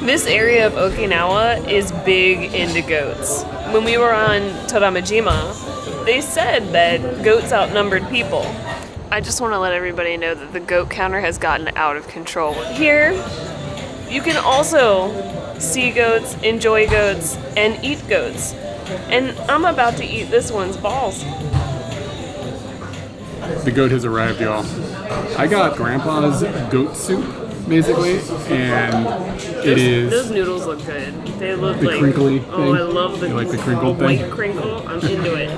This area of Okinawa is big into goats. When we were on Toramajima, they said that goats outnumbered people. I just want to let everybody know that the goat counter has gotten out of control. Here, you can also see goats, enjoy goats, and eat goats. And I'm about to eat this one's balls. The goat has arrived, y'all. I got Grandpa's goat soup, basically, and Those noodles look good. They look the like crinkly oh, thing. I love the You like the crinkle thing? white crinkle. I'm into it.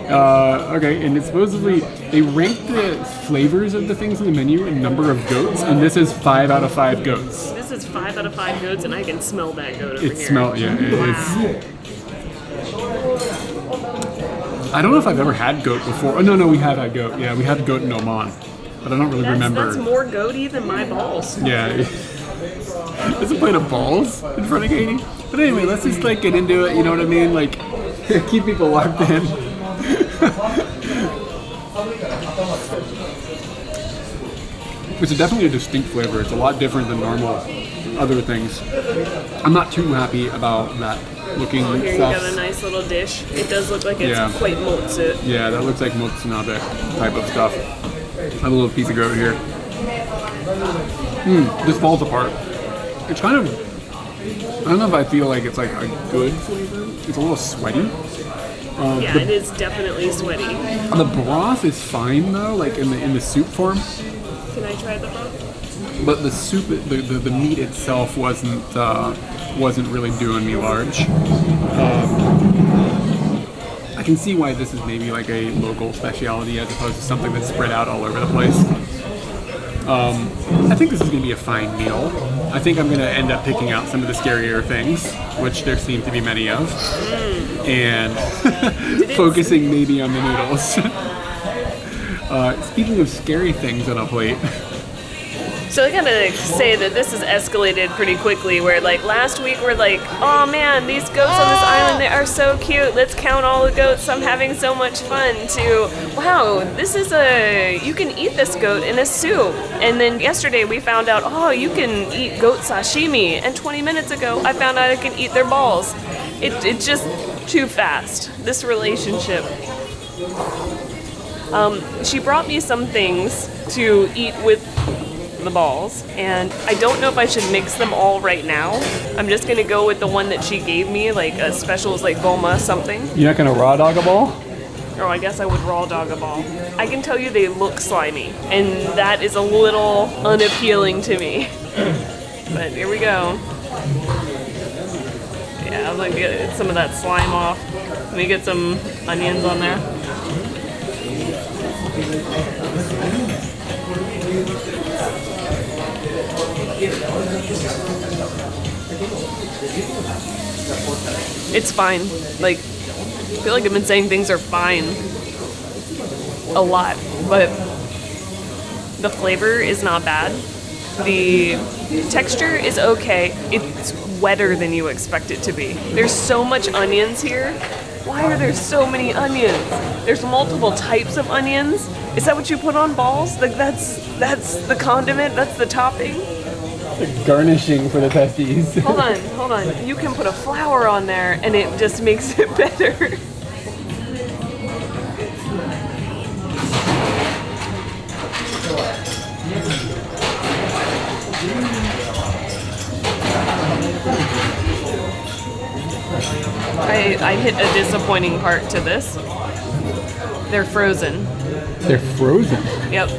Okay, and it's supposedly they rank the flavors of the things in the menu in number of goats, and this is 5 out of 5 goats. This is 5 out of 5 goats, and I can smell that goat over here. Wow. I don't know if I've ever had goat before. Oh no, we have had goat. Yeah, we had goat in Oman, but I don't really remember. That's more goaty than my balls. Yeah. There's a plate of balls in front of Katie. But anyway, let's just like get into it. You know what I mean? Like, keep people locked in. It's definitely a distinct flavor. It's a lot different than normal other things. I'm not too happy about that looking Here you stuff. got a nice little dish. It does look like it's quite motsu. Yeah, that looks like motsunabe type of stuff. I have a little piece of goat here. This falls apart. It's kind of, I don't know if I feel like it's like a good flavor. It's a little sweaty. Yeah, it is definitely sweaty. The broth is fine though, like in the soup form. Can I try the broth? But the soup, the meat itself wasn't really doing me large. I can see why this is maybe like a local specialty as opposed to something that's spread out all over the place. I think this is going to be a fine meal. I think I'm going to end up picking out some of the scarier things, which there seem to be many of, and focusing maybe on the noodles. Speaking of scary things on a plate. So I gotta say that this has escalated pretty quickly, where like last week we're like, oh man, these goats on this island, they are so cute, let's count all the goats, I'm having so much fun, to, wow, you can eat this goat in a soup. And then yesterday we found out, oh, you can eat goat sashimi, and 20 minutes ago I found out I can eat their balls. It's just too fast, this relationship. She brought me some things to eat with the balls, and I don't know if I should mix them all right now. I'm just gonna go with the one that she gave me, like a special is like goma something. You're not gonna raw dog a ball? Or I guess I would raw dog a ball. I can tell you they look slimy, and that is a little unappealing to me. But here we go. Yeah, I'm gonna get some of that slime off. Let me get some onions on there. It's fine. Like, I feel like I've been saying things are fine a lot, but the flavor is not bad. The texture is okay. It's wetter than you expect it to be. There's so much onions here. Why are there so many onions? There's multiple types of onions. Is that what you put on balls? Like that's the condiment? That's the topping? The garnishing for the testes. Hold on. You can put a flower on there and it just makes it better. I hit a disappointing part to this. They're frozen. They're frozen? Yep.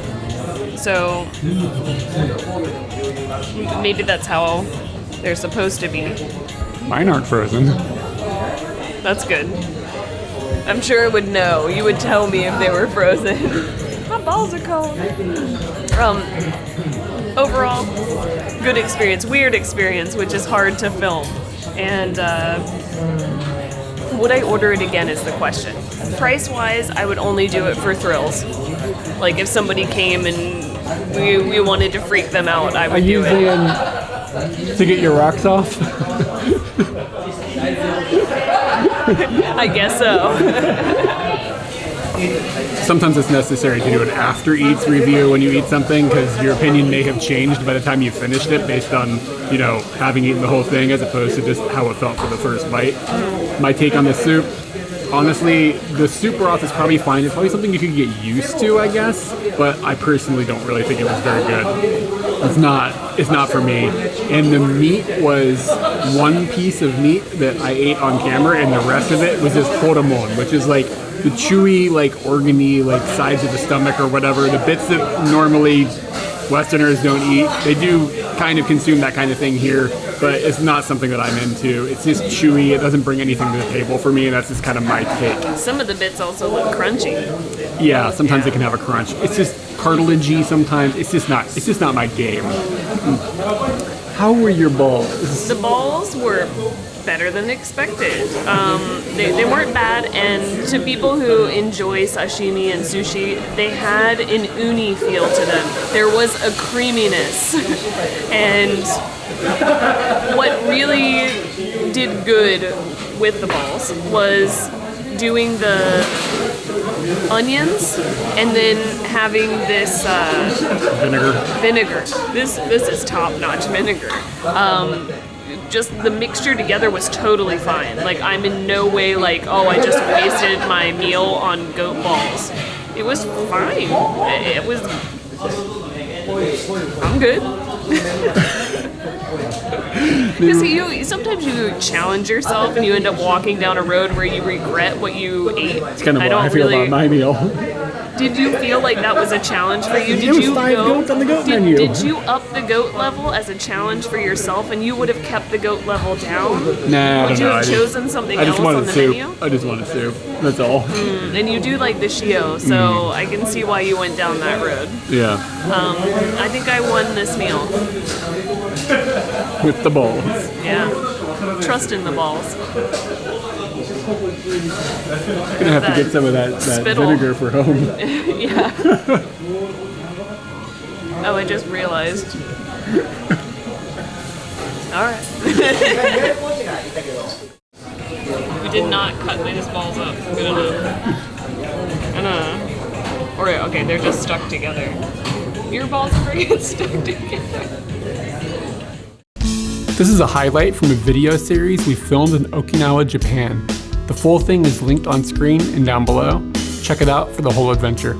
So maybe that's how they're supposed to be. Mine aren't frozen. That's good. I'm sure it would know. You would tell me if they were frozen. My balls are cold. Overall, good experience. Weird experience, which is hard to film. And would I order it again is the question. Price-wise, I would only do it for thrills. Like if somebody came and we wanted to freak them out, I would do it. To get your rocks off? I guess so. sometimes it's necessary to do an after eats review when you eat something, because your opinion may have changed by the time you finished it based on, you know, having eaten the whole thing as opposed to just how it felt for the first bite. My take on the soup, honestly, the soup broth is probably fine. It's probably something you could get used to, I guess, but I personally don't really think it was very good. It's not for me. And the meat was one piece of meat that I ate on camera, and the rest of it was just hormone, which is like the chewy, like organy, like sides of the stomach or whatever, the bits that normally Westerners don't eat. They do kind of consume that kind of thing here, but it's not something that I'm into. It's just chewy. It doesn't bring anything to the table for me, and that's just kind of my take. Some of the bits also look crunchy. Yeah, sometimes they can have a crunch. It's just cartilagey sometimes. It's just not my game. How were your balls? The balls were better than expected. They weren't bad, and to people who enjoy sashimi and sushi, they had an uni feel to them. There was a creaminess. And what really did good with the balls was doing the onions and then having this vinegar. This is top-notch vinegar. Just the mixture together was totally fine. Like, I'm in no way like, oh, I just wasted my meal on goat balls. It was fine. It was... I'm good. Because sometimes you challenge yourself and you end up walking down a road where you regret what you ate. It's kind of how I feel about my meal. Did you feel like that was a challenge for you? It was 5 goats on the goat menu. Did you up the goat level as a challenge for yourself, and you would have kept the goat level down? Nah, would you have chosen something else on the menu? I just wanted soup. That's all. And you do like the shio, so I can see why you went down that road. Yeah. I think I won this meal. With the balls. Yeah. Trust in the balls. I'm gonna have to get some of that vinegar for home. Yeah. Oh, I just realized. Alright. We did not cut these balls up. Good enough. Or, okay, they're just stuck together. Your balls never get stuck together. This is a highlight from a video series we filmed in Okinawa, Japan. The full thing is linked on screen and down below. Check it out for the whole adventure.